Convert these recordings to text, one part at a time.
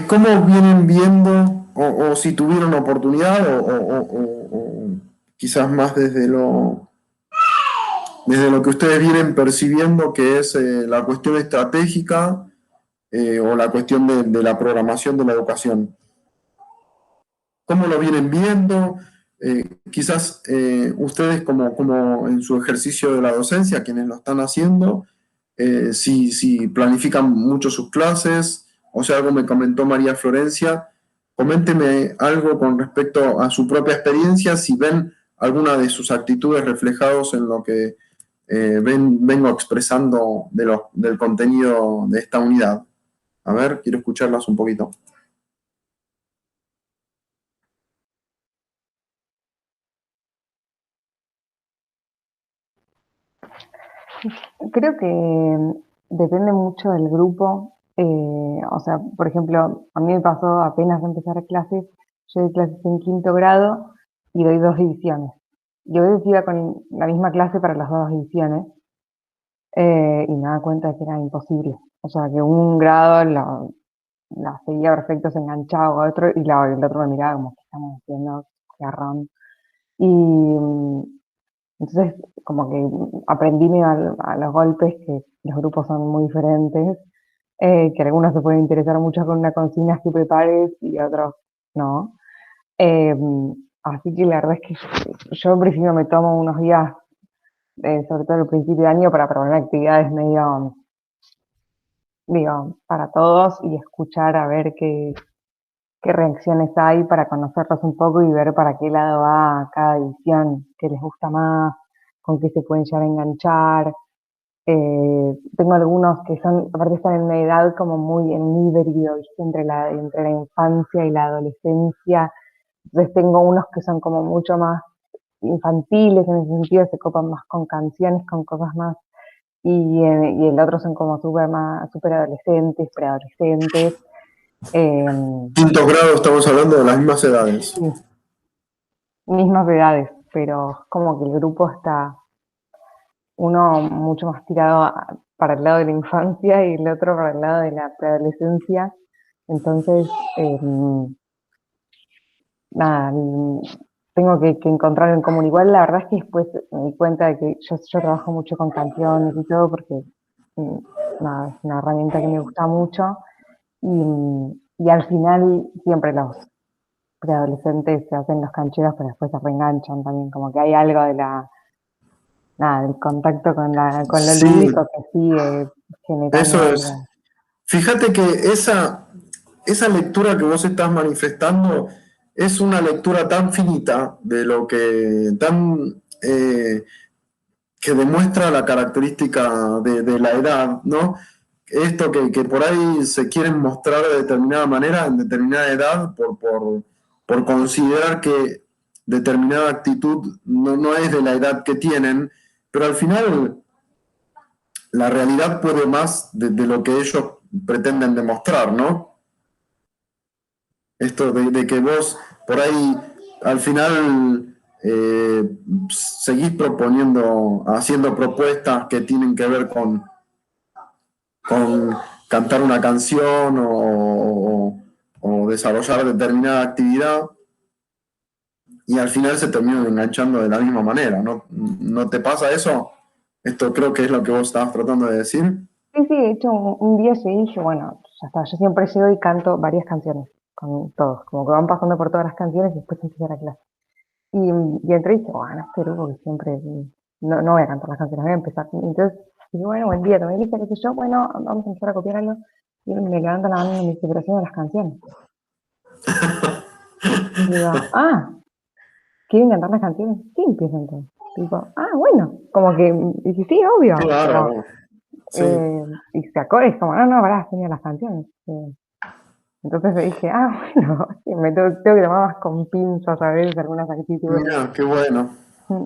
¿Cómo vienen viendo, o si tuvieron oportunidad, o quizás más desde lo que ustedes vienen percibiendo, que es la cuestión estratégica o la cuestión de la programación de la educación? ¿Cómo lo vienen viendo? Quizás ustedes como en su ejercicio de la docencia, quienes lo están haciendo, si planifican mucho sus clases, o sea, algo me comentó María Florencia, coménteme algo con respecto a su propia experiencia, si ven alguna de sus actitudes reflejados en lo que vengo expresando del contenido de esta unidad. A ver, quiero escucharlas un poquito. Creo que depende mucho del grupo. O sea, por ejemplo, a mí me pasó apenas empezar clases, yo doy clases en quinto grado y doy dos divisiones. Yo a veces iba con la misma clase para las dos divisiones y me daba cuenta de que era imposible. O sea, que un grado la seguía perfecto, se enganchaba a otro y el otro me miraba como que estamos haciendo garrón. Y entonces, como que aprendí a los golpes que los grupos son muy diferentes, que algunos se pueden interesar mucho con una consigna que prepares y otros no. Eh, Así que la verdad es que yo en principio me tomo unos días, sobre todo al principio de año, para probar actividades medio, digo, para todos y escuchar a ver qué reacciones hay para conocerlos un poco y ver para qué lado va cada edición, qué les gusta más, con qué se pueden llegar a enganchar. Tengo algunos que son, aparte están en una edad como muy en un híbrido, ¿viste? Entre la infancia y la adolescencia. Entonces tengo unos que son como mucho más infantiles en ese sentido, se copan más con canciones, con cosas más, y el otro son como super adolescentes, preadolescentes. Eh, Quinto grado, estamos hablando de las mismas edades. sí, mismas edades, pero como que el grupo está uno mucho más tirado para el lado de la infancia y el otro para el lado de la preadolescencia. Entonces, nada, tengo que encontrar en común. Igual la verdad es que después me di cuenta de que yo trabajo mucho con canciones y todo porque mm, nada, es una herramienta que me gusta mucho y al final siempre los preadolescentes se hacen los cancheros pero después se reenganchan también, como que hay algo de nada, del contacto con lo Sí, lúdico que sigue generando eso es. algo. Fíjate que esa lectura que vos estás manifestando es una lectura tan finita de lo que demuestra la característica de la edad, ¿no? Esto que por ahí se quieren mostrar de determinada manera en determinada edad por considerar que determinada actitud no es de la edad que tienen, pero al final la realidad puede más de lo que ellos pretenden demostrar, ¿no? Esto de que vos por ahí al final seguís proponiendo, haciendo propuestas que tienen que ver con cantar una canción o desarrollar determinada actividad y al final se terminan enganchando de la misma manera, ¿no? ¿No te pasa eso? Esto creo que es lo que vos estabas tratando de decir. Sí, sí, de hecho un día llegué y dije, bueno, ya está, yo siempre llego y canto varias canciones con todos, como que van pasando por todas las canciones y después empieza la clase. Y entré y dije, bueno, este grupo que siempre, no voy a cantar las canciones, voy a empezar. Entonces dije, bueno, buen día, tomé lista, qué sé yo, bueno, vamos a empezar a copiar algo. Y me levanta la mano y me dice, pero haciendo las canciones. Y digo, ¿quieren cantar las canciones? Sí, empiezo entonces. Tipo, bueno, como que, dije, sí, obvio, pero, Claro, sí. y se acordó, es como, no, pará, haciendo las canciones. Entonces dije, bueno, sí, me tengo que tomar más con pinzas a veces algunas actitudes. Mira, qué bueno. Mm,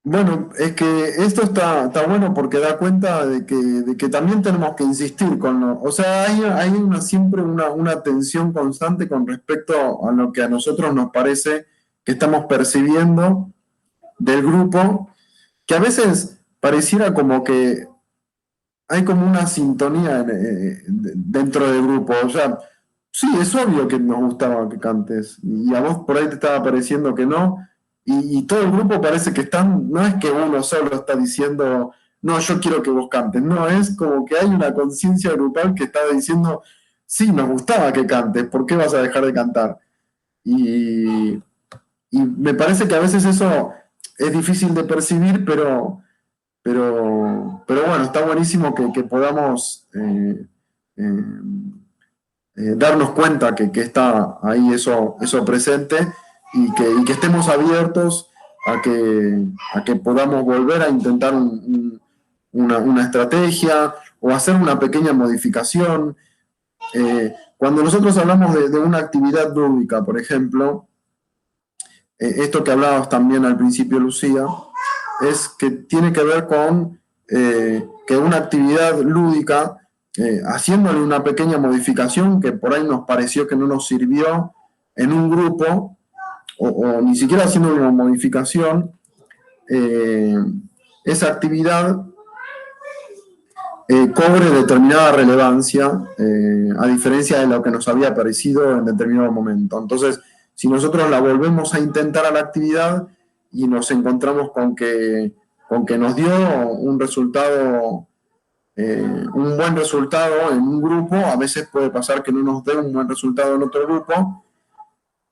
Bueno, es que esto está bueno porque da cuenta de que también tenemos que insistir o sea, hay siempre una tensión constante con respecto a lo que a nosotros nos parece que estamos percibiendo del grupo, que a veces pareciera como que hay como una sintonía dentro del grupo. O sea, Sí, es obvio que nos gustaba que cantes, y a vos por ahí te estaba pareciendo que no, y todo el grupo parece que están, no es que uno solo está diciendo, no, yo quiero que vos cantes, no, es como que hay una conciencia grupal que está diciendo, sí, nos gustaba que cantes, ¿por qué vas a dejar de cantar? Y, y me parece que a veces eso es difícil de percibir, pero bueno, está buenísimo que podamos eh, darnos cuenta que está ahí eso presente y que estemos abiertos a que podamos volver a intentar una estrategia o hacer una pequeña modificación. Cuando nosotros hablamos de una actividad lúdica, por ejemplo, esto que hablabas también al principio, Lucía, es que tiene que ver con que una actividad lúdica, haciéndole una pequeña modificación que por ahí nos pareció que no nos sirvió en un grupo, o ni siquiera haciendo una modificación, eh, esa actividad cobre determinada relevancia, a diferencia de lo que nos había parecido en determinado momento. Entonces, si nosotros la volvemos a intentar a la actividad y nos encontramos con que nos dio un resultado, un buen resultado en un grupo, a veces puede pasar que no nos dé un buen resultado en otro grupo,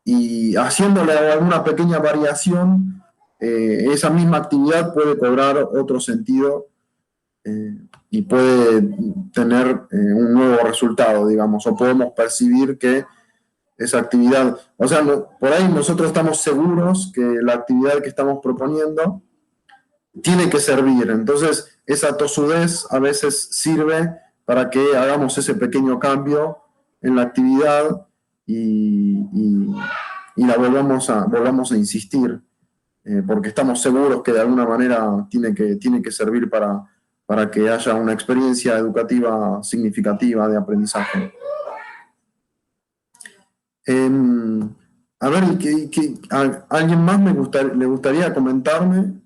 y haciéndole alguna pequeña variación, esa misma actividad puede cobrar otro sentido, eh, y puede tener un nuevo resultado, digamos, o podemos percibir que esa actividad, o sea, por ahí nosotros estamos seguros que la actividad que estamos proponiendo tiene que servir, entonces esa tosudez a veces sirve para que hagamos ese pequeño cambio en la actividad y la volvamos a insistir, porque estamos seguros que de alguna manera tiene que servir para que haya una experiencia educativa significativa de aprendizaje. A ver, ¿alguien más le gustaría comentarme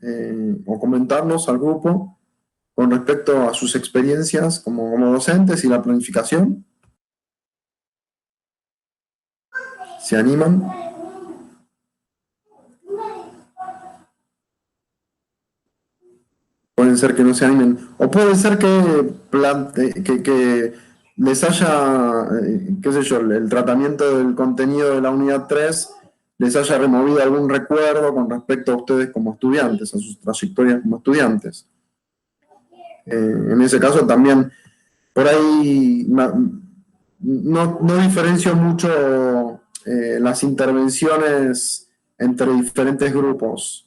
o comentarnos al grupo con respecto a sus experiencias como docentes y la planificación? ¿Se animan? Pueden ser que no se animen. O puede ser que les haya, qué sé yo, el tratamiento del contenido de la unidad 3 les haya removido algún recuerdo con respecto a ustedes como estudiantes, a sus trayectorias como estudiantes. En ese caso también, por ahí no diferencio mucho las intervenciones entre diferentes grupos,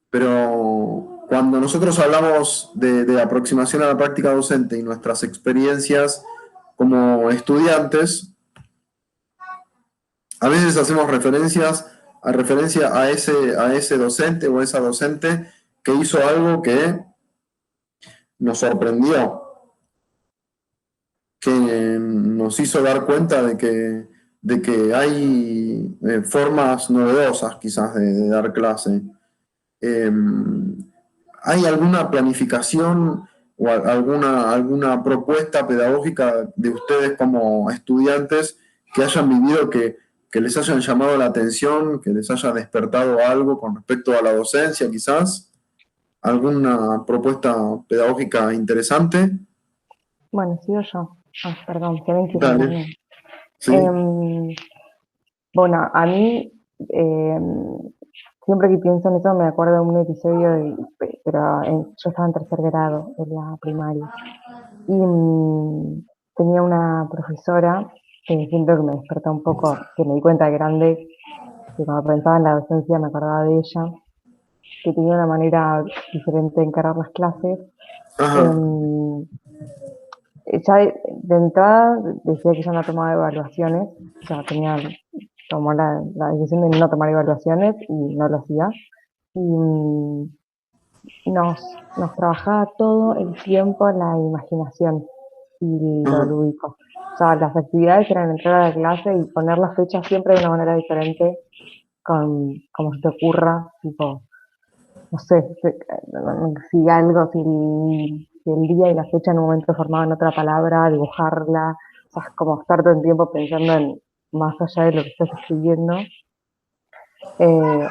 pero cuando nosotros hablamos de aproximación a la práctica docente y nuestras experiencias como estudiantes, a veces hacemos referencia a ese docente o esa docente que hizo algo que nos sorprendió, que nos hizo dar cuenta de que hay formas novedosas quizás de dar clase. Eh, ¿Hay alguna planificación o alguna propuesta pedagógica de ustedes como estudiantes que hayan vivido que les hayan llamado la atención, que les haya despertado algo con respecto a la docencia quizás? ¿Alguna propuesta pedagógica interesante? Bueno, sigo yo. Perdón, que me quiero Dale, también. sí. Bueno, a mí, em, siempre que pienso en eso me acuerdo de un episodio, pero yo estaba en tercer grado en la primaria. Y tenía una profesora que siento que me despertó un poco, que me di cuenta de grande, que cuando pensaba en la docencia me acordaba de ella, que tenía una manera diferente de encarar las clases. Ajá. Em, Ella de entrada decía que ella no tomaba evaluaciones, o sea, tomó la decisión de no tomar evaluaciones y no lo hacía. Y nos trabajaba todo el tiempo la imaginación y lo Ajá. lúdico. O sea, las actividades eran entrar a la clase y poner las fechas siempre de una manera diferente, como se te ocurra, tipo, no sé, si algo, si el día y la fecha en un momento formaban otra palabra, dibujarla. O sea, es como estar todo el tiempo pensando en más allá de lo que estás escribiendo,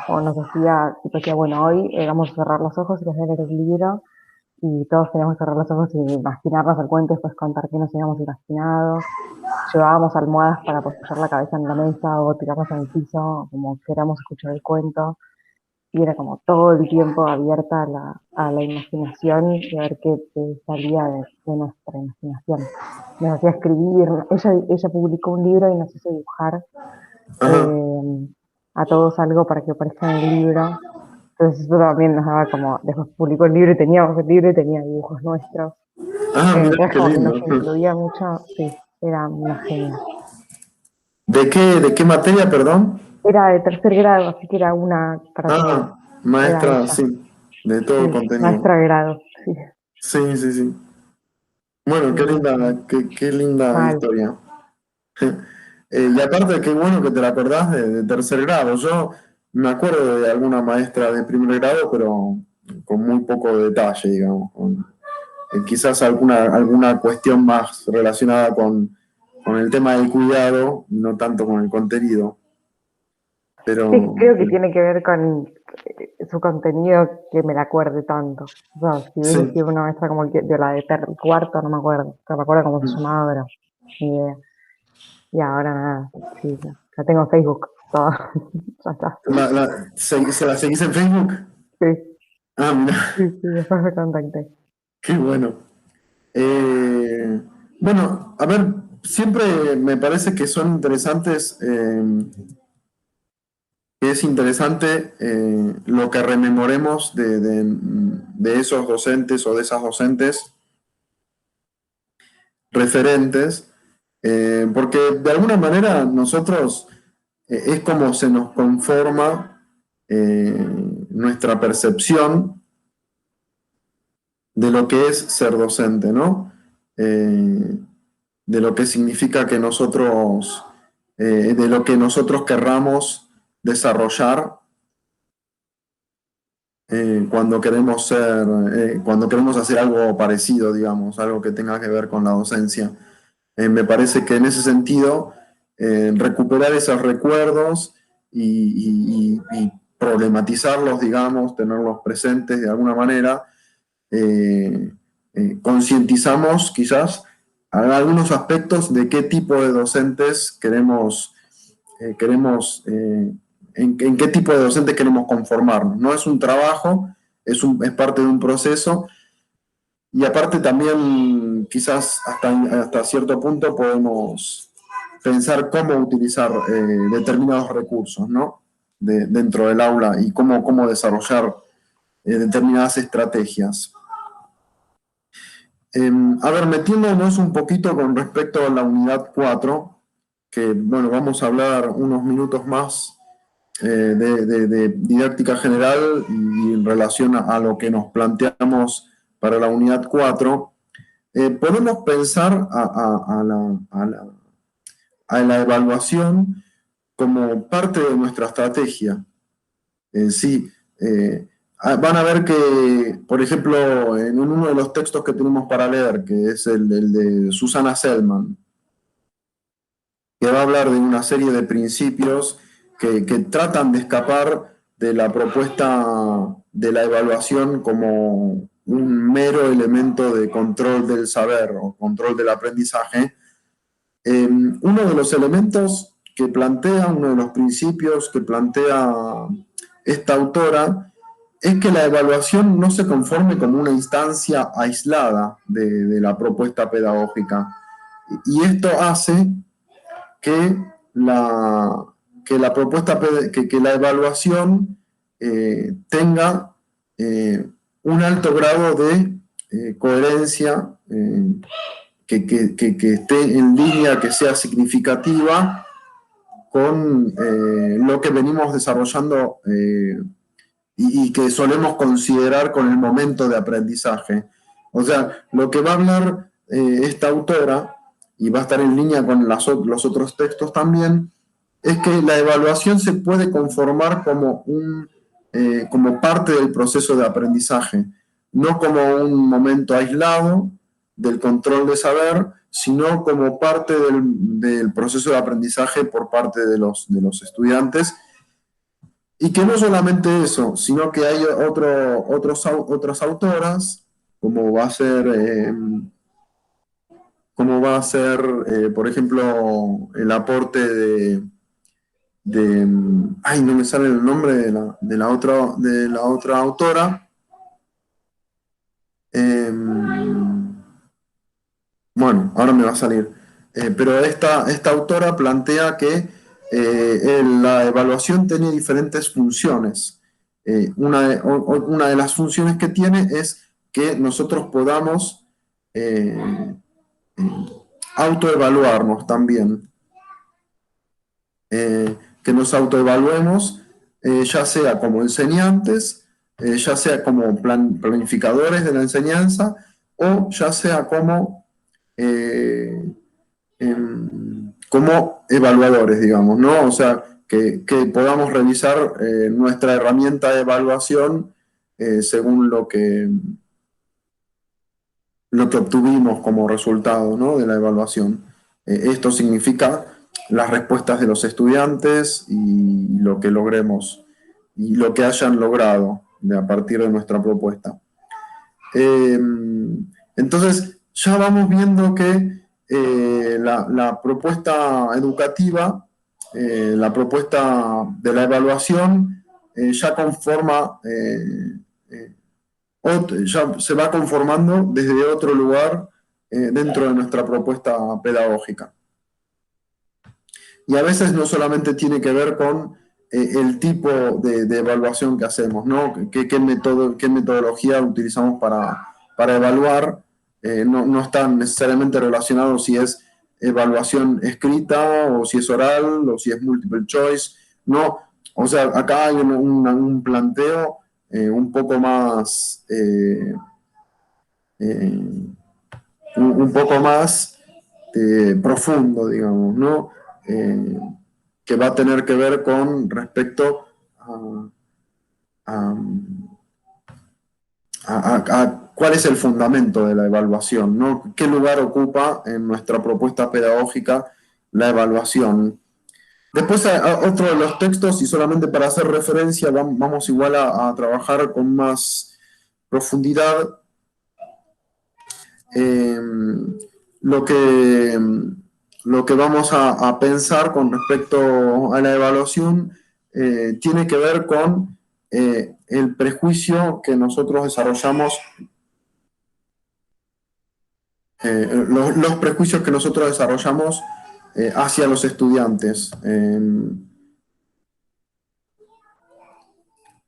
o nos decía, tipo, decía, bueno, hoy vamos a cerrar los ojos y les voy a leer el libro, y todos teníamos que cerrar los ojos y imaginarnos el cuento y después contar qué nos habíamos imaginado. Llevábamos almohadas para apoyar la cabeza en la mesa o tirarnos en el piso, como queramos escuchar el cuento. Y era como todo el tiempo abierta a la imaginación y a ver qué salía de nuestra imaginación. Nos hacía escribir, ella publicó un libro y nos hizo dibujar Ajá. a todos algo para que aparezca en el libro. Entonces eso también nos daba como, después publicó el libro y teníamos el libro y tenía dibujos nuestros. Ah, mirá, Entonces qué como que lindo. nos incluía mucho, sí, era una genia. De qué materia, perdón? Era de tercer grado, así que era una para todos. Ah, Era maestra, ella, sí, de todo sí, contenido. maestra de grado, sí, Sí, sí, sí. Bueno, sí, sí, sí. qué linda Mal. historia. Y aparte, qué bueno que te la acordás de tercer grado. Yo me acuerdo de alguna maestra de primer grado, pero con muy poco detalle, digamos. Quizás alguna cuestión más relacionada con el tema del cuidado, no tanto con el contenido. Sí, Pero creo que tiene que ver con su contenido que me la acuerde tanto. O sea, si hubiese sí. sido una maestra como de la de cuarto, no me acuerdo. O sea, me acuerdo cómo se llamaba, pero ni idea. Y ahora nada, sí, la tengo en Facebook, todo. Ya está. ¿Se la seguís en Facebook? Sí, Ah, mira, sí, sí, después me contacté. qué bueno. Eh, bueno, a ver, siempre me parece que son interesantes, que es interesante lo que rememoremos de esos docentes o de esas docentes referentes, porque de alguna manera nosotros es como se nos conforma nuestra percepción de lo que es ser docente, ¿no? De lo que significa que nosotros, de lo que nosotros querramos desarrollar cuando queremos hacer algo parecido, digamos, algo que tenga que ver con la docencia. Me parece que en ese sentido, recuperar esos recuerdos y problematizarlos, digamos, tenerlos presentes de alguna manera, concientizamos quizás algunos aspectos de qué tipo de docentes en qué tipo de docentes queremos conformarnos. No es un trabajo, es parte de un proceso y aparte también quizás hasta cierto punto podemos pensar cómo utilizar determinados recursos, ¿no? Dentro del aula y cómo desarrollar determinadas estrategias. A ver, metiéndonos un poquito con respecto a la unidad 4, que bueno, vamos a hablar unos minutos más de didáctica general y en relación a lo que nos planteamos para la unidad 4, podemos pensar a la evaluación como parte de nuestra estrategia. Sí, van a ver que, por ejemplo, en uno de los textos que tenemos para leer, que es el de Susana Selman, que va a hablar de una serie de principios que tratan de escapar de la propuesta de la evaluación como un mero elemento de control del saber o control del aprendizaje. Uno de los elementos que plantea, uno de los principios que plantea esta autora, es que la evaluación no se conforme como una instancia aislada de la propuesta pedagógica. Y esto hace que que la evaluación tenga un alto grado de coherencia, que esté en línea, que sea significativa con lo que venimos desarrollando y que solemos considerar con el momento de aprendizaje. O sea, lo que va a hablar esta autora, y va a estar en línea con los otros textos también, es que la evaluación se puede conformar como parte del proceso de aprendizaje, no como un momento aislado del control de saber, sino como parte del proceso de aprendizaje por parte de los estudiantes. Y que no solamente eso, sino que hay otras autoras, como va a ser, por ejemplo, el aporte ay, no me sale el nombre de la otra autora. Bueno, ahora me va a salir. Pero esta autora plantea que la evaluación tiene diferentes funciones. Una de las funciones que tiene es que nosotros podamos autoevaluarnos también. Que nos autoevaluemos, ya sea como enseñantes, ya sea como planificadores de la enseñanza, o ya sea como como evaluadores, digamos, ¿no? O sea, que podamos revisar nuestra herramienta de evaluación según lo que obtuvimos como resultado, ¿no?, de la evaluación. Esto significa las respuestas de los estudiantes y lo que logremos y lo que hayan logrado a partir de nuestra propuesta. Entonces, ya vamos viendo que la propuesta educativa, la propuesta de la evaluación, ya conforma, ya se va conformando desde otro lugar dentro de nuestra propuesta pedagógica. Y a veces no solamente tiene que ver con el tipo de evaluación que hacemos, ¿no? ¿Qué metodología utilizamos para evaluar? No está necesariamente relacionado si es evaluación escrita o si es oral o si es multiple choice. No, o sea, acá hay un planteo un poco más un poco más profundo, digamos, ¿no? Que va a tener que ver con respecto a cuál es el fundamento de la evaluación, ¿no? ¿Qué lugar ocupa en nuestra propuesta pedagógica la evaluación? Después, otro de los textos, y solamente para hacer referencia, vamos igual a trabajar con más profundidad lo que vamos a pensar con respecto a la evaluación tiene que ver con el prejuicio que nosotros desarrollamos, los prejuicios que nosotros desarrollamos hacia los estudiantes.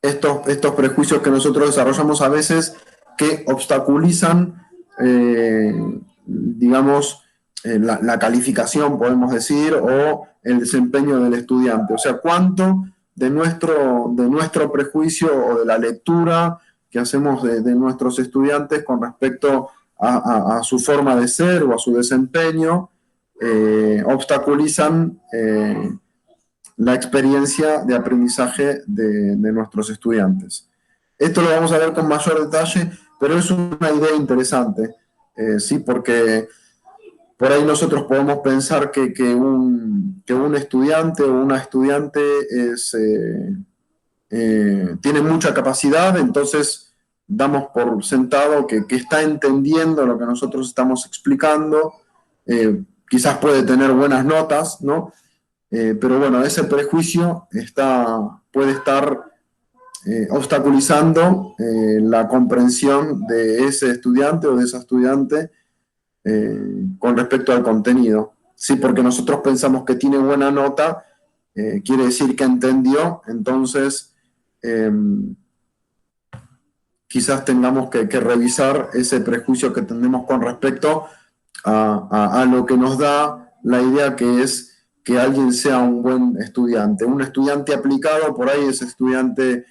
Estos prejuicios que nosotros desarrollamos a veces que obstaculizan, digamos, la calificación, podemos decir, o el desempeño del estudiante. O sea, cuánto de nuestro prejuicio o de la lectura que hacemos de nuestros estudiantes con respecto a su forma de ser o a su desempeño obstaculizan la experiencia de aprendizaje de nuestros estudiantes. Esto lo vamos a ver con mayor detalle, pero es una idea interesante, ¿sí? Porque por ahí nosotros podemos pensar que un estudiante o una estudiante tiene mucha capacidad, entonces damos por sentado que está entendiendo lo que nosotros estamos explicando, quizás puede tener buenas notas, ¿no? Pero bueno, ese prejuicio puede estar obstaculizando la comprensión de ese estudiante o de esa estudiante con respecto al contenido. Sí, porque nosotros pensamos que tiene buena nota, quiere decir que entendió, entonces quizás tengamos que revisar ese prejuicio que tenemos con respecto a lo que nos da la idea que es que alguien sea un buen estudiante. Un estudiante aplicado, por ahí es estudiante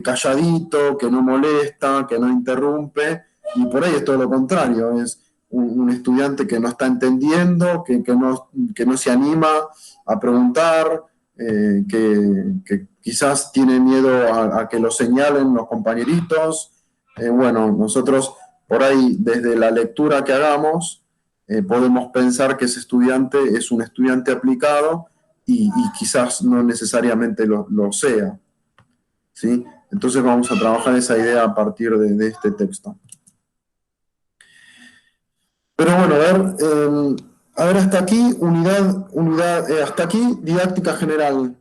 calladito, que no molesta, que no interrumpe, y por ahí es todo lo contrario, es un estudiante que no está entendiendo, que no se anima a preguntar, que quizás tiene miedo a que lo señalen los compañeritos. Bueno, nosotros por ahí, desde la lectura que hagamos, podemos pensar que ese estudiante es un estudiante aplicado y quizás no necesariamente lo sea, ¿sí? Entonces vamos a trabajar esa idea a partir de este texto. Pero bueno, a ver hasta aquí, hasta aquí, didáctica general,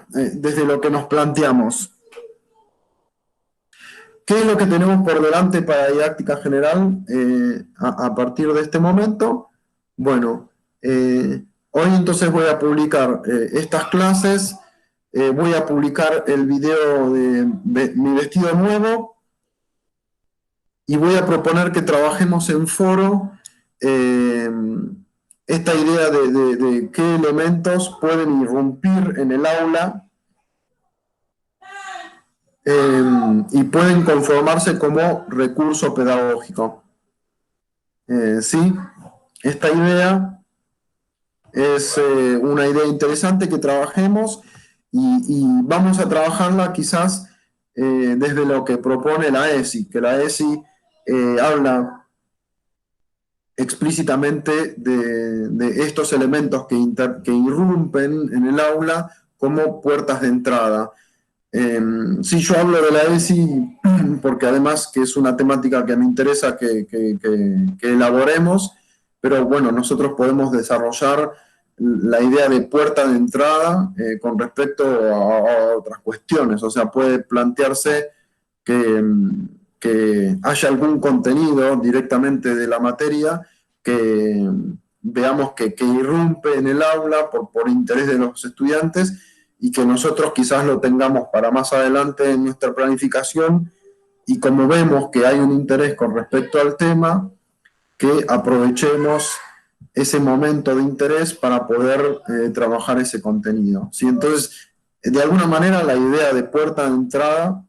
desde lo que nos planteamos. ¿Qué es lo que tenemos por delante para didáctica general a partir de este momento? Bueno, hoy entonces voy a publicar estas clases, voy a publicar el video de mi vestido nuevo y voy a proponer que trabajemos en foro esta idea de qué elementos pueden irrumpir en el aula y pueden conformarse como recurso pedagógico. Sí, esta idea es una idea interesante que trabajemos y vamos a trabajarla quizás desde lo que propone la ESI, que la ESI habla explícitamente de estos elementos que irrumpen en el aula como puertas de entrada. Sí, yo hablo de la ESI porque además que es una temática que me interesa que elaboremos, pero bueno, nosotros podemos desarrollar la idea de puerta de entrada con respecto a otras cuestiones, o sea, puede plantearse que haya algún contenido directamente de la materia que veamos que irrumpe en el aula por interés de los estudiantes y que nosotros quizás lo tengamos para más adelante en nuestra planificación y como vemos que hay un interés con respecto al tema, que aprovechemos ese momento de interés para poder trabajar ese contenido, ¿sí? Entonces, de alguna manera la idea de puerta de entrada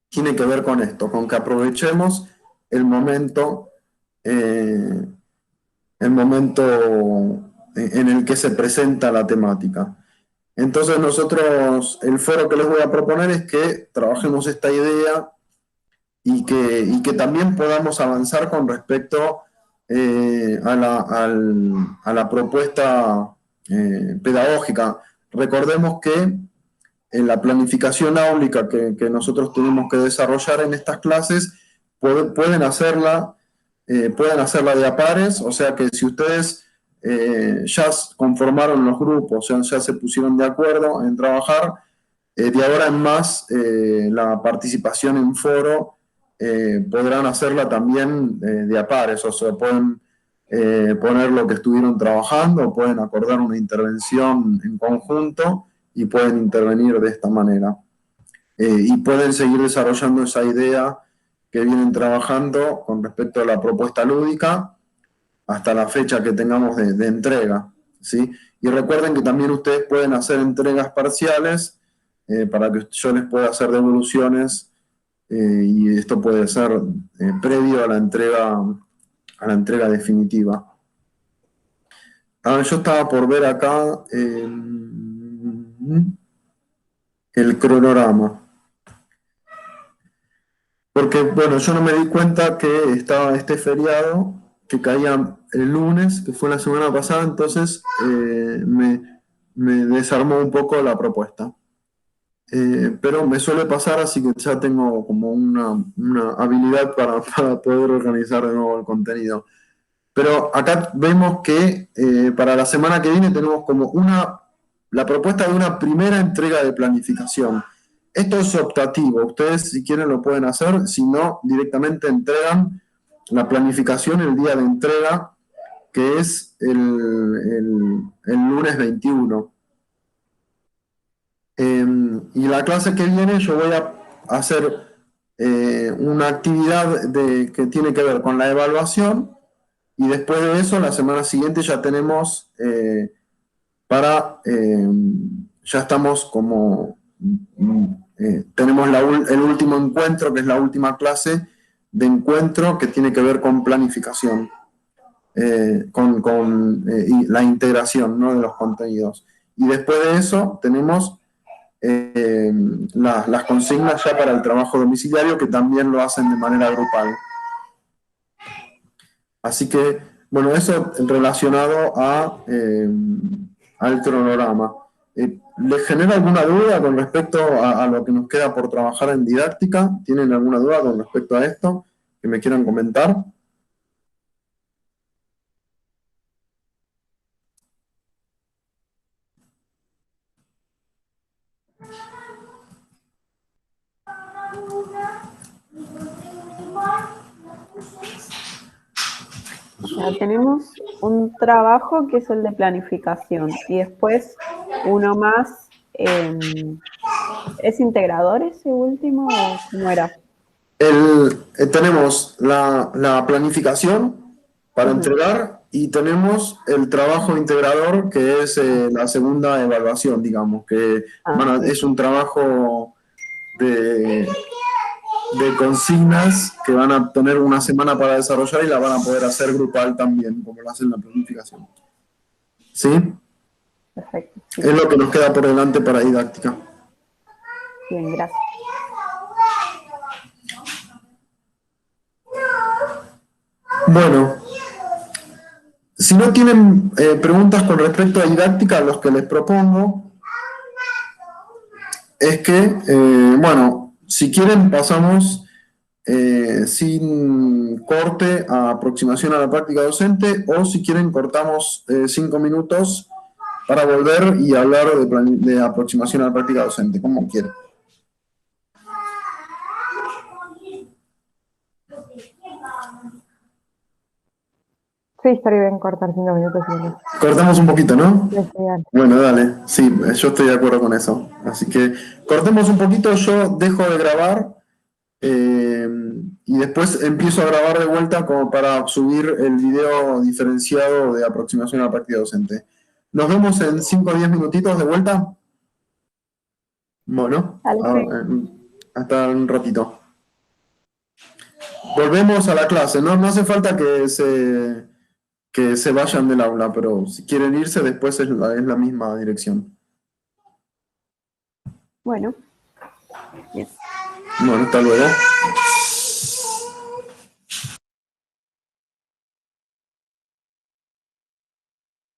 tiene que ver con esto, con que aprovechemos el momento en el que se presenta la temática. Entonces nosotros, el foro que les voy a proponer es que trabajemos esta idea y que también podamos avanzar con respecto a la propuesta pedagógica. Recordemos que en la planificación áulica que nosotros tenemos que desarrollar en estas clases, pueden hacerla de a pares, o sea que si ustedes ya conformaron los grupos, ya se pusieron de acuerdo en trabajar, de ahora en más la participación en foro podrán hacerla también de a pares, o sea, pueden poner lo que estuvieron trabajando, pueden acordar una intervención en conjunto y pueden intervenir de esta manera. Y pueden seguir desarrollando esa idea que vienen trabajando con respecto a la propuesta lúdica hasta la fecha que tengamos de entrega, ¿sí? Y recuerden que también ustedes pueden hacer entregas parciales para que yo les pueda hacer devoluciones y esto puede ser previo a la entrega definitiva. Yo estaba por ver acá el cronograma. Porque, bueno, yo no me di cuenta que estaba este feriado, que caía el lunes, que fue la semana pasada, entonces me desarmó un poco la propuesta. Pero me suele pasar, así que ya tengo como una habilidad para poder organizar de nuevo el contenido. Pero acá vemos que para la semana que viene tenemos como la propuesta de una primera entrega de planificación. Esto es optativo, ustedes si quieren lo pueden hacer, si no, directamente entregan la planificación el día de entrega, que es el lunes 21. Y la clase que viene yo voy a hacer una actividad que tiene que ver con la evaluación, y después de eso, la semana siguiente ya tenemos ya estamos como, tenemos el último encuentro, que es la última clase de encuentro que tiene que ver con planificación, y la integración, ¿no?, de los contenidos. Y después de eso tenemos las consignas ya para el trabajo domiciliario, que también lo hacen de manera grupal. Así que Bueno, eso relacionado al cronograma. ¿Les genera alguna duda con respecto a lo que nos queda por trabajar en didáctica? ¿Tienen alguna duda con respecto a esto que me quieran comentar? Ya tenemos un trabajo que es el de planificación y después uno más. ¿Es integrador ese último o cómo era? Tenemos la planificación para entregar y tenemos el trabajo integrador, que es la segunda evaluación, digamos, que es un trabajo de consignas que van a tener una semana para desarrollar y la van a poder hacer grupal también, como lo hacen la planificación. ¿Sí? Perfecto. Sí. Es lo que nos queda por delante para didáctica. Bien, gracias. Bueno, si no tienen preguntas con respecto a didáctica, los que les propongo es que, bueno, si quieren pasamos sin corte a aproximación a la práctica docente, o si quieren cortamos 5 minutos para volver y hablar de aproximación a la práctica docente, como quieran. Sí, estaría bien cortar 5 minutos. Cortamos un poquito, ¿no? Sí, genial. Bueno, dale. Sí, yo estoy de acuerdo con eso. Así que cortemos un poquito, yo dejo de grabar y después empiezo a grabar de vuelta como para subir el video diferenciado de aproximación a la práctica docente. Nos vemos en 5 o 10 minutitos de vuelta. Bueno, hasta un ratito. Volvemos a la clase. No hace falta que se vayan del aula, pero si quieren irse, después es la misma dirección. Bueno. Bien. Bueno, hasta luego.